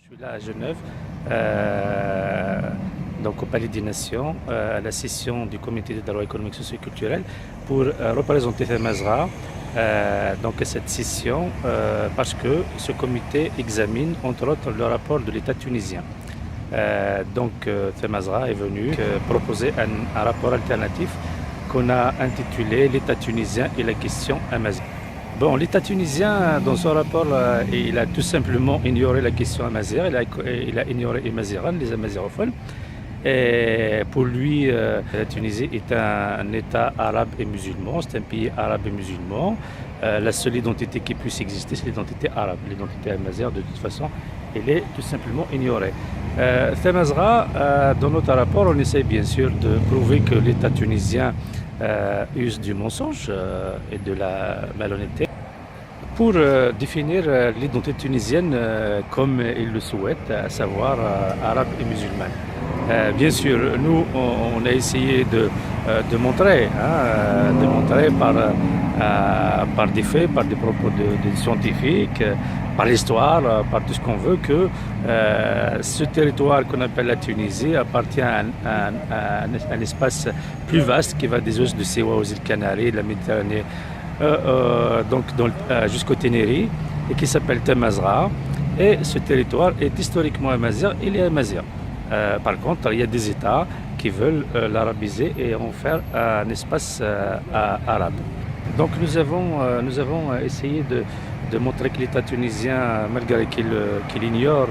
Je suis là à Genève, donc au Palais des Nations, à la session du comité de droit économique, social et culturel pour représenter Temazra. Donc à cette session, parce que ce comité examine entre autres le rapport de l'État tunisien. Temazra est venu proposer un rapport alternatif qu'on a intitulé l'État tunisien et la question amazigh. Bon, l'État tunisien, dans son rapport, il a tout simplement ignoré la question amazigh, il a ignoré les Amaziran, les amazigophones. Et pour lui, la Tunisie est un État arabe et musulman, c'est un pays arabe et musulman. La seule identité qui puisse exister, c'est l'identité arabe. L'identité amazigh, de toute façon, elle est tout simplement ignorée. Temazra, dans notre rapport, on essaie bien sûr de prouver que l'État tunisien use du mensonge et de la malhonnêteté pour définir l'identité tunisienne comme il le souhaite, à savoir arabe et musulmane. Bien sûr, nous, on a essayé de montrer par des faits, par des propos de scientifiques, par l'histoire, par tout ce qu'on veut, que ce territoire qu'on appelle la Tunisie appartient à un espace plus vaste qui va des os de Siwa aux îles Canaries, de la Méditerranée, jusqu'au Ténéri, et qui s'appelle Temazra. Et ce territoire est historiquement amazigh, il est amazigh. Par contre, il y a des États qui veulent l'arabiser et en faire un espace arabe. Donc nous avons essayé de montrer que l'État tunisien, malgré qu'il ignore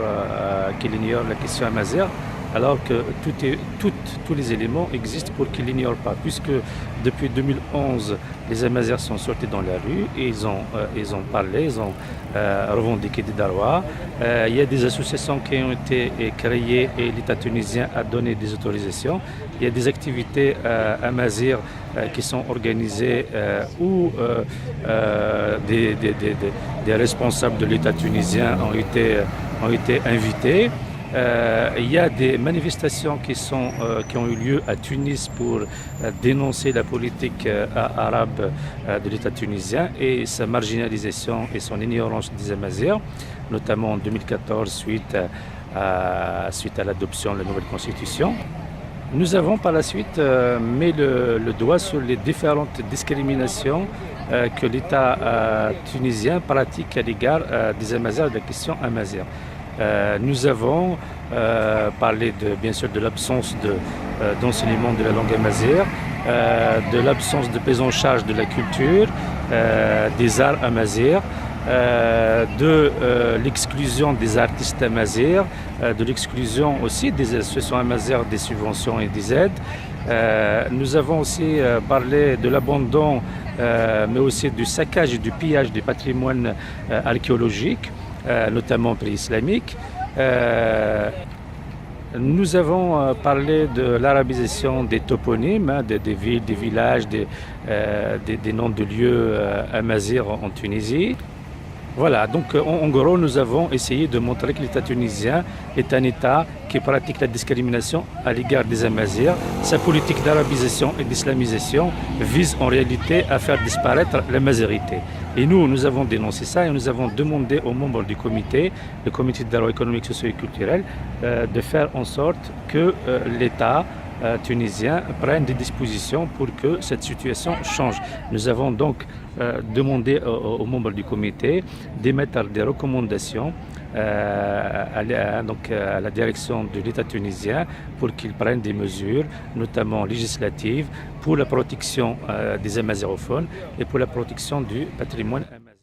la question amazigh, alors que tous les éléments existent pour qu'il l'ignore pas, puisque depuis 2011, les Amazirs sont sortis dans la rue et ils ont parlé, ils ont revendiqué des droits. Il y a des associations qui ont été créées et l'État tunisien a donné des autorisations. Il y a des activités Amazirs qui sont organisées où des responsables de l'État tunisien ont été invités. Il y a des manifestations qui ont eu lieu à Tunis pour dénoncer la politique arabe de l'État tunisien et sa marginalisation et son ignorance des Amazirs, notamment en 2014 suite à l'adoption de la nouvelle constitution. Nous avons par la suite mis le doigt sur les différentes discriminations que l'État tunisien pratique à l'égard des Amazirs et de la question amazigh. Nous avons parlé bien sûr de l'absence d'enseignement de la langue amazigh, de l'absence de prise en charge de la culture, des arts amazighs, de l'exclusion des artistes amazighs, de l'exclusion aussi des associations amazighs des subventions et des aides. Nous avons aussi parlé de l'abandon, mais aussi du saccage et du pillage du patrimoine archéologique, notamment pré-islamique. Nous avons parlé de l'arabisation des toponymes, des villes, des villages, des noms de lieux amazighs en Tunisie. Voilà, donc en gros, nous avons essayé de montrer que l'État tunisien est un État qui pratique la discrimination à l'égard des Amazirs. Sa politique d'arabisation et d'islamisation vise en réalité à faire disparaître l'amazirité. Et nous avons dénoncé ça et nous avons demandé aux membres du comité, le comité de droit économique, social et culturel, de faire en sorte que l'État tunisien prenne des dispositions pour que cette situation change. Nous avons donc demandé aux membres du comité d'émettre des recommandations à la direction de l'État tunisien pour qu'ils prennent des mesures, notamment législatives, pour la protection des amazigophones et pour la protection du patrimoine amazigh.